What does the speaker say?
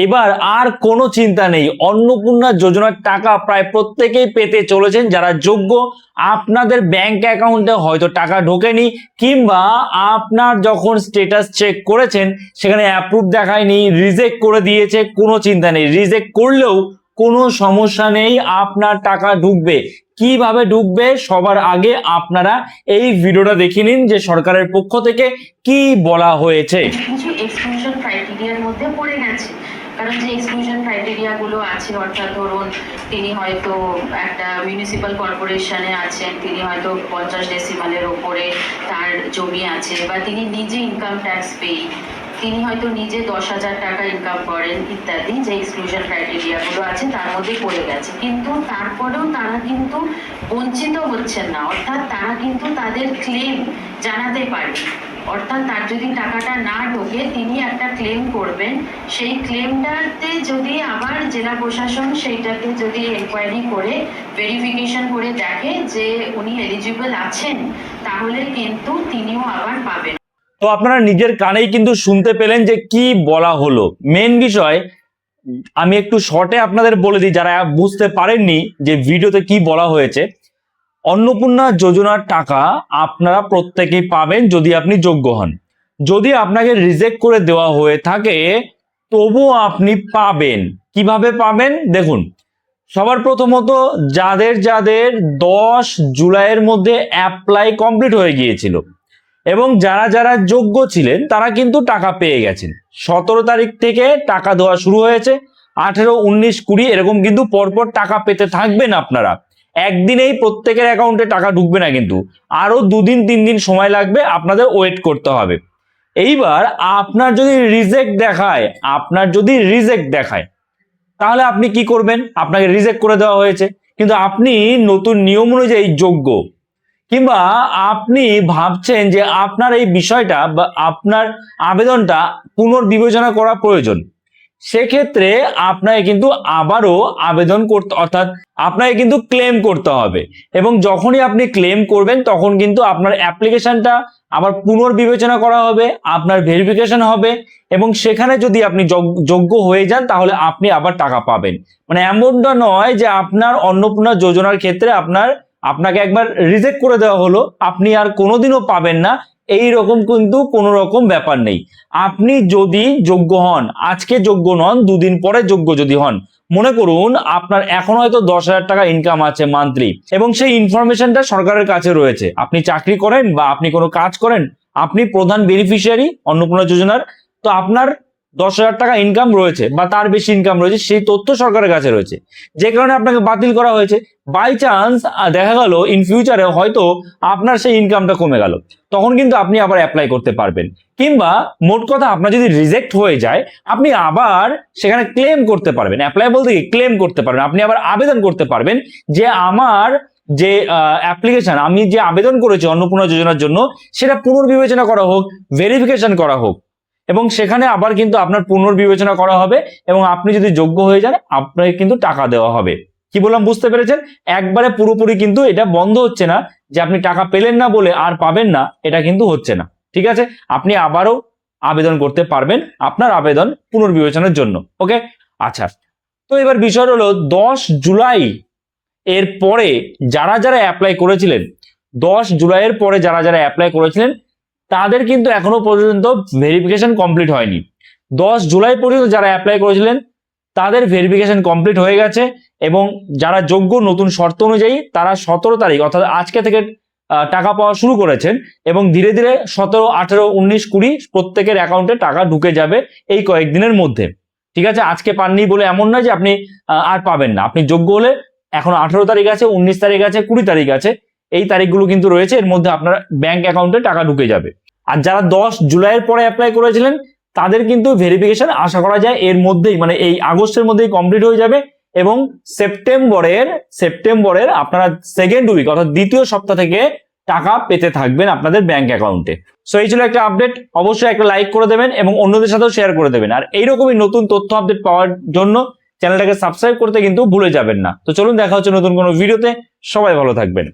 এবার আর কোনো চিন্তা নেই, অন্নপূর্ণা যোজনার টাকা প্রায় প্রত্যেকেই পেতে চলেছেন যারা যোগ্য। আপনাদের ব্যাংক অ্যাকাউন্টে হয়তো টাকা ঢোকেনি, কিংবা আপনার যখন স্ট্যাটাস চেক করেছেন সেখানে অ্যাপ্রুভ দেখায়নি, রিজেক্ট করে দিয়েছে। কোনো চিন্তা নেই, রিজেক্ট করলেও কোনো সমস্যা নেই, আপনার টাকা ঢুকবে। কিভাবে ঢুকবে সবার আগে আপনারা এই ভিডিওটা দেখে নিন যে সরকারের পক্ষ থেকে কি বলা হয়েছে। কিছু এক্সক্লুশন ক্রাইটেরিয়ার মধ্যে পড়ে গেছে, কারণ যে এক্সক্লুশন ক্রাইটেরিয়া গুলো আছে, অর্থাৎ ধরুন তিনি হয়তো একটা মিউনিসিপ্যাল কর্পোরেশনে আছেন, তিনি হয়তো 50 ডেসিমালের ওপরে তার জমি আছে, বা তিনি নিজে ইনকাম ট্যাক্স পেয়ে, তিনি হয়তো নিজে 10,000 টাকা ইনকাম করেন ইত্যাদি, যে এক্সক্লুশন ক্রাইটেরিয়া গুলো আছে তার মধ্যে পড়ে গেছে। কিন্তু তারপরেও তারা কিন্তু বঞ্চিত হচ্ছেন না, অর্থাৎ তারা কিন্তু তাদের ক্লেম জানাতে পারে। অর্থাৎ তার যদি টাকাটা না ঢোকে তিনি একটা ক্লেম করবেন, সেই ক্লেমটাতে যদি আবার জেলা প্রশাসন সেইটাকে যদি এনকোয়ারি করে ভেরিফিকেশন করে দেখে যে উনি এলিজিবল আছেন, তাহলে কিন্তু তিনিও আবার পাবেন। তো আপনারা নিজের কানেই কিন্তু শুনতে পেলেন যে কি বলা হলো। মেন বিষয় আমি একটু শর্টে আপনাদের বলে দিই যারা বুঝতে পারেননি যে ভিডিওতে কি বলা হয়েছে। অন্নপূর্ণা যোজনার টাকা আপনারা প্রত্যেকেই পাবেন যদি আপনি যোগ্য হন। যদি আপনাকে রিজেক্ট করে দেওয়া হয়ে থাকে তবুও আপনি পাবেন। কিভাবে পাবেন দেখুন, সবার প্রথমত যাদের যাদের 10 জুলাইয়ের মধ্যে অ্যাপ্লাই কমপ্লিট হয়ে গিয়েছিল এবং যারা যারা যোগ্য ছিলেন তারা কিন্তু টাকা পেয়ে গেছেন। 17 তারিখ থেকে টাকা দেওয়া শুরু হয়েছে, 18, 19, 20 এরকম কিন্তু পরপর টাকা পেতে থাকবেন আপনারা। একদিনেই প্রত্যেকের অ্যাকাউন্টে টাকা ঢুকবে না, কিন্তু আরো 2 দিন 3 দিন সময় লাগবে, আপনাদের ওয়েট করতে হবে। এইবার আপনার যদি রিজেক্ট দেখায় তাহলে আপনি কি করবেন? আপনাকে রিজেক্ট করে দেওয়া হয়েছে কিন্তু আপনি নতুন নিয়ম অনুযায়ী যোগ্য, কিংবা আপনি ভাবছেন যে আপনার এই বিষয়টা বা আপনার আবেদনটা পুনর্বিবেচনা করা প্রয়োজন, সেক্ষেত্রে আপনাকে কিন্তু আবারও আবেদন করতে, অর্থাৎ আপনাকে কিন্তু ক্লেম করতে হবে। এবং যখনই আপনি ক্লেম করবেন তখন কিন্তু আপনার অ্যাপ্লিকেশনটা আবার পুনর্বিবেচনা করা হবে, আপনার ভেরিফিকেশন হবে, এবং সেখানে যদি আপনি যোগ্য হয়ে যান তাহলে আপনি আবার টাকা পাবেন। মানে এমনটা নয় যে আপনার অন্নপূর্ণা যোজনার ক্ষেত্রে আপনাকে একবার রিজেক্ট করে দেওয়া হলো, আপনি আর কোনোদিনও পাবেন না, এই রকম কিন্তু কোনো রকম ব্যাপার নেই। আপনি যদি যোগ্য হন, আজকে যোগ্য নন, 2 দিন পরে যোগ্য যদি হন, মনে করুন আপনার এখন হয়তো 10,000 টাকা ইনকাম আছে মান্থলি, এবং সেই ইনফরমেশনটা সরকারের কাছে রয়েছে, আপনি চাকরি করেন বা আপনি কোনো কাজ করেন, আপনি প্রধান বেনিফিশিয়ারি অন্নপূর্ণা যোজনার, তো আপনার 10,000 টাকা ইনকাম রয়েছে বা তার বেশি ইনকাম রয়েছে, সেই তথ্য সরকারের কাছে রয়েছে, যে কারণে আপনাকে বাতিল করা হয়েছে। বাই চান্স দেখা গেল ইন ফিউচারে হয়তো আপনার সেই ইনকামটা কমে গেল, তখন কিন্তু আপনি আবার অ্যাপ্লাই করতে পারবেন। কিংবা মোট কথা আপনার যদি রিজেক্ট হয়ে যায় আপনি আবার সেখানে ক্লেম করতে পারবেন। অ্যাপ্লাই বলতে কি, ক্লেম করতে পারবেন, আপনি আবার আবেদন করতে পারবেন যে আমার যে অ্যাপ্লিকেশন, আমি যে আবেদন করেছি অন্নপূর্ণা যোজনার জন্য, সেটা পুনর্বিবেচনা করা হোক, ভেরিফিকেশন করা হোক, এবং সেখানে আবার কিন্তু আপনার পুনর্বিবেচনা করা হবে এবং আপনি যদি যোগ্য হয়ে যান আপনাকে কিন্তু টাকা দেওয়া হবে। কি বললাম বুঝতে পেরেছেন? একবারে পুরোপুরি কিন্তু এটা বন্ধ হচ্ছে না যে আপনি টাকা পেলেন না বলে আর পাবেন না, এটা কিন্তু হচ্ছে না। ঠিক আছে, আপনি আবারও আবেদন করতে পারবেন আপনার আবেদন পুনর্বিবেচনার জন্য। ওকে, আচ্ছা, তো এবার বিষয় হলো 10 জুলাই এর পরে যারা যারা অ্যাপ্লাই করেছিলেন, 10 জুলাইয়ের পরে যারা যারা অ্যাপ্লাই করেছিলেন তাদের কিন্তু এখনো পর্যন্ত ভেরিফিকেশন কমপ্লিট হয়নি। 10 জুলাই পর্যন্ত যারা অ্যাপ্লাই করেছিলেন তাদের ভেরিফিকেশন কমপ্লিট হয়ে গেছে, এবং যারা যোগ্য নতুন শর্ত অনুযায়ী তারা 17 তারিখ অর্থাৎ আজকে থেকে টাকা পাওয়া শুরু করেছেন, এবং ধীরে ধীরে 17, 18, 19, 20 প্রত্যেকের অ্যাকাউন্টে টাকা ঢুকে যাবে এই কয়েকদিনের মধ্যে। ঠিক আছে, আজকে পাননি বলে এমন নয় যে আপনি আর পাবেন না। আপনি যোগ্য হলে এখন 18 তারিখ আছে, 19 তারিখ আছে, 20 তারিখ আছে, এই তারিখগুলো কিন্তু রয়েছে, এর মধ্যে আপনার ব্যাংক অ্যাকাউন্টে টাকা ঢুকে যাবে। আর যারা 10 জুলাইয়ের পরে অ্যাপ্লাই করেছিলেন তাদের কিন্তু ভেরিফিকেশন আশা করা যায় এর মধ্যেই, মানে এই আগস্টের মধ্যেই কমপ্লিট হয়ে যাবে, এবং সেপ্টেম্বরের আপনারা সেকেন্ড উইক অর্থাৎ দ্বিতীয় সপ্তাহ থেকে টাকা পেতে থাকবেন আপনাদের ব্যাংক অ্যাকাউন্টে। সো এই ছিল একটা আপডেট, অবশ্যই একটা লাইক করে দেবেন এবং অন্যদের সাথেও শেয়ার করে দেবেন। আর এইরকমই নতুন তথ্য আপডেট পাওয়ার জন্য চ্যানেলটাকে সাবস্ক্রাইব করতে কিন্তু ভুলে যাবেন না। তো চলুন দেখা হচ্ছে নতুন কোনো ভিডিওতে, সবাই ভালো থাকবেন।